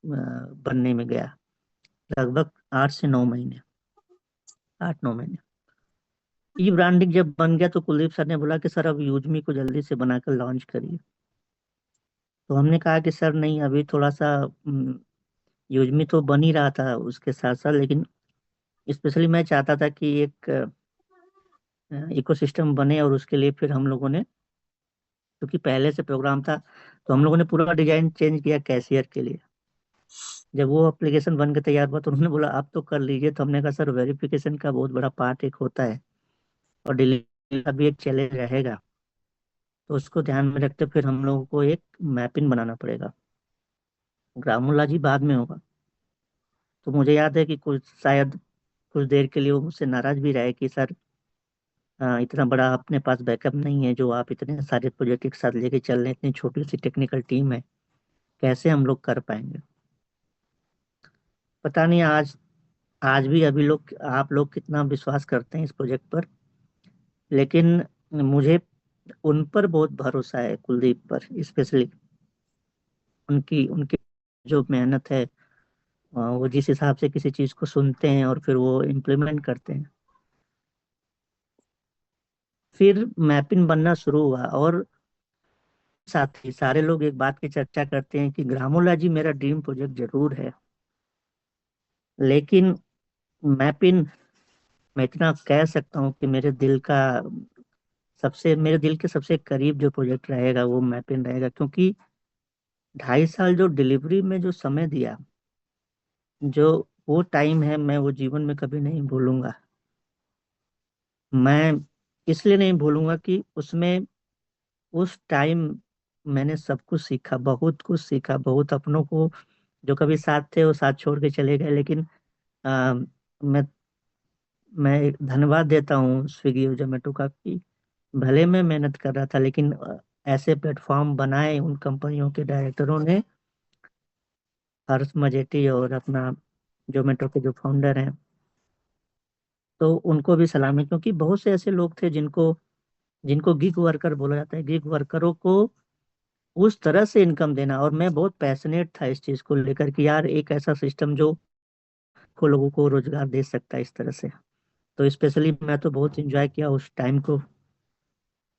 बनने में गया, लगभग 8 से 9 महीने, 8-9 महीने। ई ब्रांडिंग जब बन गया तो कुलदीप सर ने बोला कि सर अब यूजमी को जल्दी से बनाकर लॉन्च करिए। तो हमने कहा कि सर नहीं, अभी थोड़ा सा यूजमी तो बन ही रहा था उसके साथ साथ, लेकिन स्पेशली मैं चाहता था कि एक इकोसिस्टम बने, और उसके लिए फिर हम लोगों ने, क्योंकि पहले से प्रोग्राम था, तो हम लोगों ने पूरा डिजाइन चेंज किया कैशियर के लिए। जब वो एप्लीकेशन बन के तैयार हुआ तो उन्होंने बोला आप तो कर लीजिए, तो हमने कहा सर वेरिफिकेशन का बहुत बड़ा पार्ट एक होता है, और डिलीवरी का भी एक चैलेंज रहेगा, तो उसको ध्यान में रखते फिर हम लोगों को एक मैपिंग बनाना पड़ेगा। ग्रामोलॉजी बाद में होगा। तो मुझे याद है कि कुछ शायद कुछ देर के लिए वो मुझसे नाराज भी रहे कि सर इतना बड़ा अपने पास बैकअप नहीं है जो आप इतने सारे प्रोजेक्ट एक साथ लेके चल रहे हैं, इतनी छोटी सी टेक्निकल टीम है, कैसे हम लोग कर पाएंगे। पता नहीं आज आज भी अभी लोग, आप लोग कितना विश्वास करते हैं इस प्रोजेक्ट पर, लेकिन मुझे उन पर बहुत भरोसा है, कुलदीप पर स्पेशली। उनकी उनकी जो मेहनत है, वो जिस हिसाब से किसी चीज को सुनते हैं और फिर वो इम्प्लीमेंट करते हैं। फिर मैपिंग बनना शुरू हुआ, और साथ ही सारे लोग एक बात की चर्चा करते हैं कि ग्रामोलॉजी मेरा ड्रीम प्रोजेक्ट जरूर है, लेकिन मैपिंग, मैं इतना कह सकता हूँ कि मेरे दिल के सबसे करीब जो प्रोजेक्ट रहेगा वो मैपिंग रहेगा, क्योंकि 2.5 साल जो डिलीवरी में जो समय दिया, जो वो टाइम है, मैं वो जीवन में कभी नहीं भूलूंगा। मैं इसलिए नहीं भूलूंगा कि उसमें, उस टाइम मैंने सब कुछ सीखा, बहुत कुछ सीखा, बहुत अपनों को जो कभी साथ थे वो साथ छोड़ के चले गए, लेकिन आ, मैं मैं एक धन्यवाद देता हूँ स्विगी और जोमेटो का कि भले मैं मेहनत कर रहा था, लेकिन ऐसे प्लेटफॉर्म बनाए उन कंपनियों के डायरेक्टरों ने, हर्ष मजेठी और अपना जोमेटो के जो फाउंडर हैं, तो उनको भी सलाम है, क्योंकि बहुत से ऐसे लोग थे जिनको जिनको गिग वर्कर बोला जाता है, गिग वर्करों को उस तरह से इनकम देना, और मैं बहुत पैशनेट था इस चीज को लेकर कि यार एक ऐसा सिस्टम जो को लोगों को रोजगार दे सकता है इस तरह से। तो स्पेशली मैं तो बहुत एंजॉय किया उस टाइम को,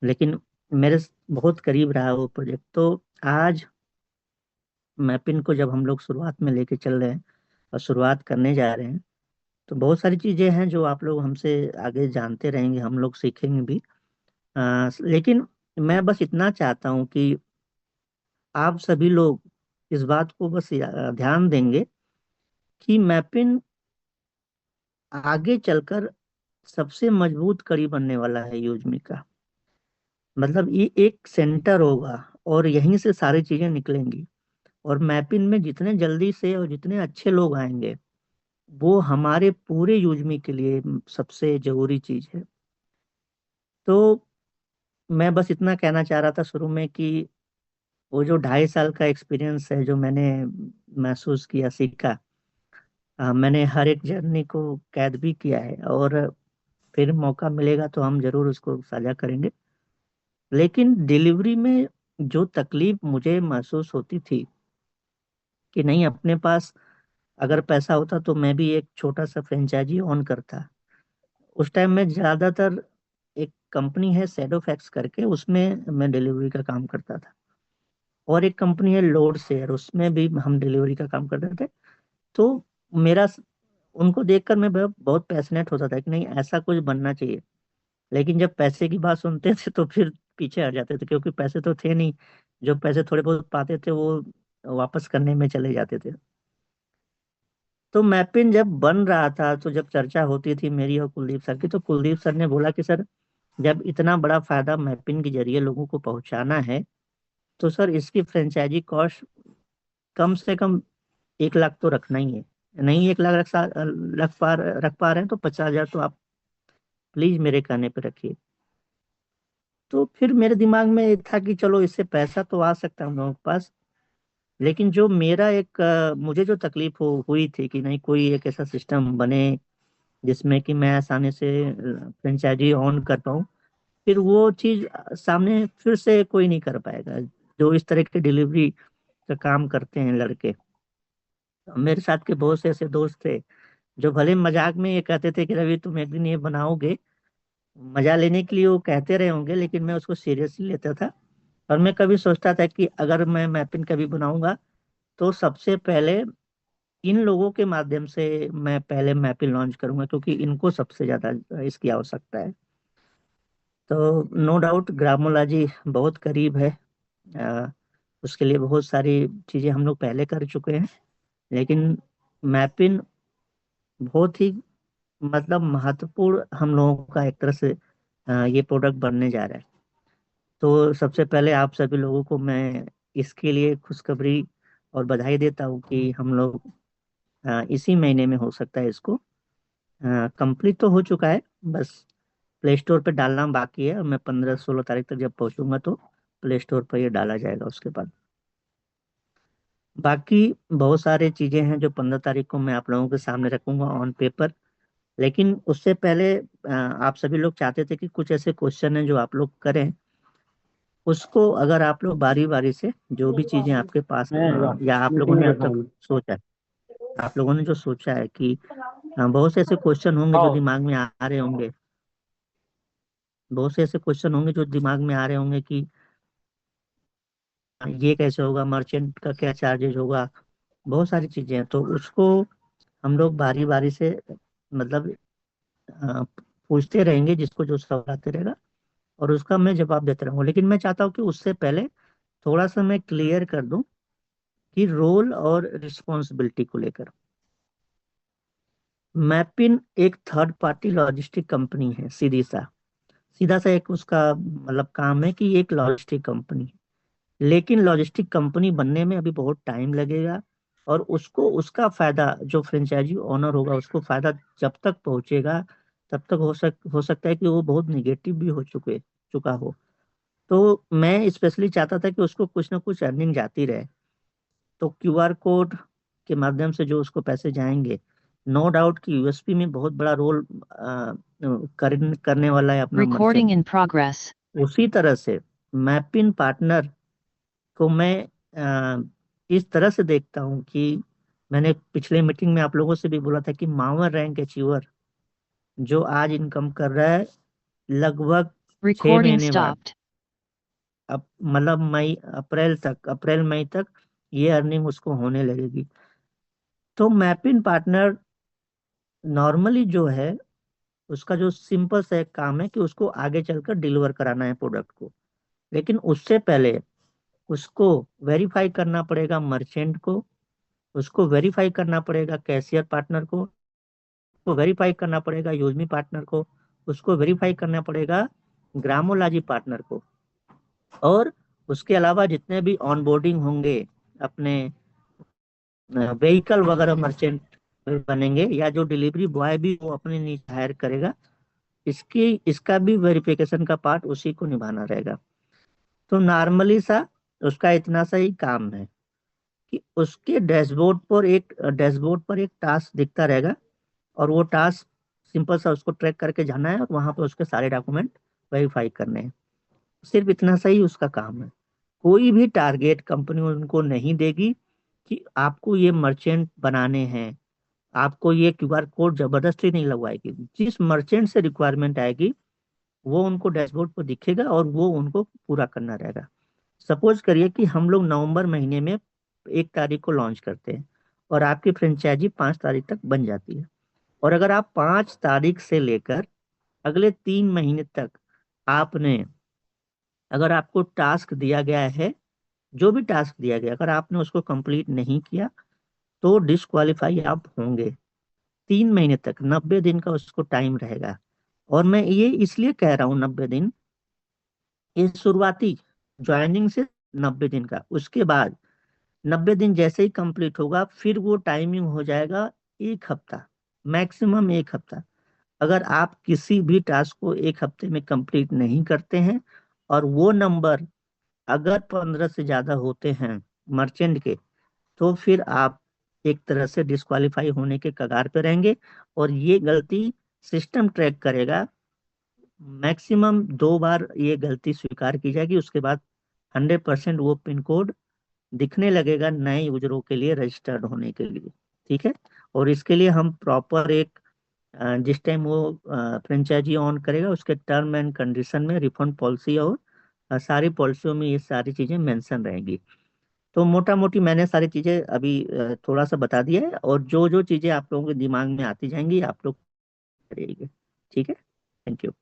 लेकिन मेरे बहुत करीब रहा वो प्रोजेक्ट। तो आज मैपिन को जब हम लोग शुरुआत में लेके चल रहे हैं और शुरुआत करने जा रहे हैं, तो बहुत सारी चीजें हैं जो आप लोग हमसे आगे जानते रहेंगे, हम लोग सीखेंगे भी। लेकिन मैं बस इतना चाहता हूँ कि आप सभी लोग इस बात को बस ध्यान देंगे कि मैपिन आगे चलकर सबसे मजबूत कड़ी बनने वाला है यूजमी का। मतलब ये एक सेंटर होगा, और यहीं से सारी चीजें निकलेंगी, और मैपिन में जितने जल्दी से और जितने अच्छे लोग आएंगे, वो हमारे पूरे यूजमी के लिए सबसे जरूरी चीज है। तो मैं बस इतना कहना चाह रहा था शुरू में कि वो जो 2.5 साल का एक्सपीरियंस है जो मैंने महसूस किया, सीखा, मैंने हर एक जर्नी को कैद भी किया है, और फिर मौका मिलेगा तो हम जरूर उसको साझा करेंगे। लेकिन डिलीवरी में जो तकलीफ मुझे महसूस होती थी कि नहीं, अपने पास अगर पैसा होता तो मैं भी एक छोटा सा फ्रेंचाइजी ऑन करता। उस टाइम में ज्यादातर, एक कंपनी है सैडोफैक्स करके, उसमें मैं डिलीवरी का काम करता था, और एक कंपनी है लोड शेयर, उसमें भी हम डिलीवरी का काम करते थे। तो मेरा उनको देखकर मैं बहुत पैशनेट होता था कि नहीं, ऐसा कुछ बनना चाहिए। लेकिन जब पैसे की बात सुनते थे तो फिर पीछे हट जाते थे, क्योंकि पैसे तो थे नहीं। जो पैसे थोड़े बहुत पाते थे वो वापस करने में चले जाते थे। तो मैपिन जब बन रहा था, तो जब चर्चा होती थी मेरी और कुलदीप सर की, तो कुलदीप सर ने बोला कि सर जब इतना बड़ा फायदा मैपिन के जरिए लोगों को पहुंचाना है, तो सर इसकी फ्रेंचाइजी कॉस्ट कम से कम 1 लाख तो रखना ही है। नहीं 1 लाख रख पा रहे हैं तो 50,000 तो आप प्लीज मेरे कहने पे रखिए। तो फिर मेरे दिमाग में ये था कि चलो इससे पैसा तो आ सकता है हम लोगों के पास, लेकिन जो मेरा एक मुझे जो तकलीफ हुई थी कि नहीं, कोई एक ऐसा सिस्टम बने जिसमें कि मैं आसानी से फ्रेंचाइजी ऑन कर पाऊँ। फिर वो चीज सामने फिर से कोई नहीं कर पाएगा जो इस तरह की डिलीवरी का काम करते हैं लड़के। मेरे साथ के बहुत से ऐसे दोस्त थे जो भले मजाक में ये कहते थे कि रवि तुम एक दिन ये बनाओगे, मजा लेने के लिए वो कहते रहे होंगे, लेकिन मैं उसको सीरियसली लेता था। और मैं कभी सोचता था कि अगर मैं मैपिंग कभी बनाऊंगा तो सबसे पहले इन लोगों के माध्यम से मैं पहले मैपिंग लॉन्च करूंगा, क्योंकि इनको सबसे ज्यादा इसकी आवश्यकता है। तो नो डाउट ग्रामोलॉजी बहुत करीब है। अ, उसके लिए बहुत सारी चीजें हम लोग पहले कर चुके हैं, लेकिन मैपिंग बहुत ही मतलब महत्वपूर्ण हम लोगों का एक तरह से ये प्रोडक्ट बनने जा रहा है। तो सबसे पहले आप सभी लोगों को मैं इसके लिए खुशखबरी और बधाई देता हूँ कि हम लोग इसी महीने में हो सकता है इसको कंप्लीट तो हो चुका है, बस प्ले स्टोर पे डालना बाकी है। और मैं 15-16 तारीख तक जब पहुंचूंगा तो प्ले स्टोर पर ये डाला जाएगा। उसके बाद बाकी बहुत सारे चीजें हैं जो 15 तारीख को मैं आप लोगों के सामने रखूंगा ऑन पेपर। लेकिन उससे पहले आप सभी लोग चाहते थे कि कुछ ऐसे क्वेश्चन हैं जो आप लोग करें, उसको अगर आप लोग बारी बारी से जो भी चीजें आपके पास या आप लोगों ने जब तक सोचा है, आप लोगों ने जो सोचा है कि बहुत से ऐसे क्वेश्चन होंगे जो दिमाग में आ रहे होंगे, बहुत से ऐसे क्वेश्चन होंगे जो दिमाग में आ रहे होंगे कि ये कैसे होगा, मर्चेंट का क्या चार्जेज होगा, बहुत सारी चीजें हैं। तो उसको हम लोग बारी बारी से मतलब पूछते रहेंगे, जिसको जो सवाल आते रहेगा और उसका मैं जवाब देते रहूंगा। लेकिन मैं चाहता हूँ कि उससे पहले थोड़ा सा मैं क्लियर कर दूं कि रोल और रिस्पॉन्सिबिलिटी को लेकर। मैपिन एक थर्ड पार्टी लॉजिस्टिक कंपनी है, सीधा सा एक उसका मतलब काम है कि एक लॉजिस्टिक कंपनी है। लेकिन लॉजिस्टिक कंपनी बनने में अभी बहुत टाइम लगेगा, और उसको उसका फायदा जो फ्रेंचाइजी ओनर होगा उसको फायदा जब तक पहुंचेगा तब तक हो सकता है कि वो बहुत निगेटिव भी हो चुका हो। तो मैं स्पेशली चाहता था कि उसको कुछ ना कुछ अर्निंग जाती रहे। तो क्यूआर कोड के माध्यम से जो उसको पैसे जाएंगे, नो डाउट कि यूएसपी में बहुत बड़ा रोल करने वाला है अपना Recording मर्चेंट। in progress. उसी तरह से मैपिन पार्टनर को मैं इस तरह से देखता हूँ कि मैंने पिछले मीटिंग में आप लोगों से भी बोला था कि मावर रैंक अचीवर जो आज इनकम कर रहा है लगभग छह Recording महीने बाद, stopped. अब मतलब अप्रैल मई तक ये अर्निंग उसको होने लगेगी। तो मैपिन पार्टनर नॉर्मली जो है उसका जो सिंपल सा एक काम है कि उसको आगे चलकर डिलीवर कराना है प्रोडक्ट को। लेकिन उससे पहले उसको वेरीफाई करना पड़ेगा मर्चेंट को, उसको वेरीफाई करना पड़ेगा कैशियर पार्टनर को, उसको वेरीफाई करना पड़ेगा यूजमी पार्टनर को, उसको वेरीफाई करना पड़ेगा ग्रामोलॉजी पार्टनर को। और उसके अलावा जितने भी ऑनबोर्डिंग होंगे अपने व्हीकल वगैरह मर्चेंट बनेंगे, या जो डिलीवरी बॉय भी वो अपने नीचे हायर करेगा, इसका भी वेरिफिकेशन का पार्ट उसी को निभाना रहेगा। तो नॉर्मली सा उसका इतना सा ही काम है कि उसके डैशबोर्ड पर एक टास्क दिखता रहेगा, और वो टास्क सिंपल सा उसको ट्रैक करके जाना है और वहां पर उसके सारे डॉक्यूमेंट वेरीफाई करने हैं। सिर्फ इतना सा ही उसका काम है। कोई भी टारगेट कंपनी उनको नहीं देगी कि आपको ये मर्चेंट बनाने हैं, आपको ये क्यूआर कोड जबरदस्ती नहीं लगवाएगी। जिस मर्चेंट से रिक्वायरमेंट आएगी वो उनको डैशबोर्ड पर दिखेगा और वो उनको पूरा करना रहेगा। सपोज करिए कि हम लोग नवंबर महीने में 1 तारीख को लॉन्च करते हैं और आपकी फ्रेंचाइजी 5 तारीख तक बन जाती है। और अगर आप 5 तारीख से लेकर अगले 3 महीने तक आपने, अगर आपको टास्क दिया गया है, जो भी टास्क दिया गया अगर आपने उसको कंप्लीट नहीं किया तो डिस्क्वालीफाई आप होंगे। 3 महीने तक 90 दिन का उसको टाइम रहेगा। और मैं ये इसलिए कह रहा हूँ 90 दिन, ये शुरुआती ज्वाइनिंग से 90 दिन का, उसके बाद 90 दिन जैसे ही कंप्लीट होगा फिर वो टाइमिंग हो जाएगा 1 हफ्ता, मैक्सिमम 1 हफ्ता। अगर आप किसी भी टास्क को 1 हफ्ते में कंप्लीट नहीं करते हैं और वो नंबर अगर 15 से ज्यादा होते हैं मर्चेंट के, तो फिर आप एक तरह से डिस्क्वालीफाई होने के कगार पे रहेंगे। और ये गलती सिस्टम ट्रैक करेगा। मैक्सिमम 2 बार ये गलती स्वीकार की जाएगी, उसके बाद 100% वो पिन कोड दिखने लगेगा नए यूजरों के लिए रजिस्टर्ड होने के लिए। ठीक है। और इसके लिए हम प्रॉपर एक जिस टाइम वो फ्रेंचाइजी ऑन करेगा उसके टर्म एंड कंडीशन में रिफंड पॉलिसी और सारी पॉलिसियों में ये सारी चीजें मेंशन रहेंगी। तो मोटा मोटी मैंने सारी चीजें अभी थोड़ा सा बता दिया है, और जो जो चीजें आप लोगों के दिमाग में आती जाएंगी आप लोग करिएगा। ठीक है। Thank you.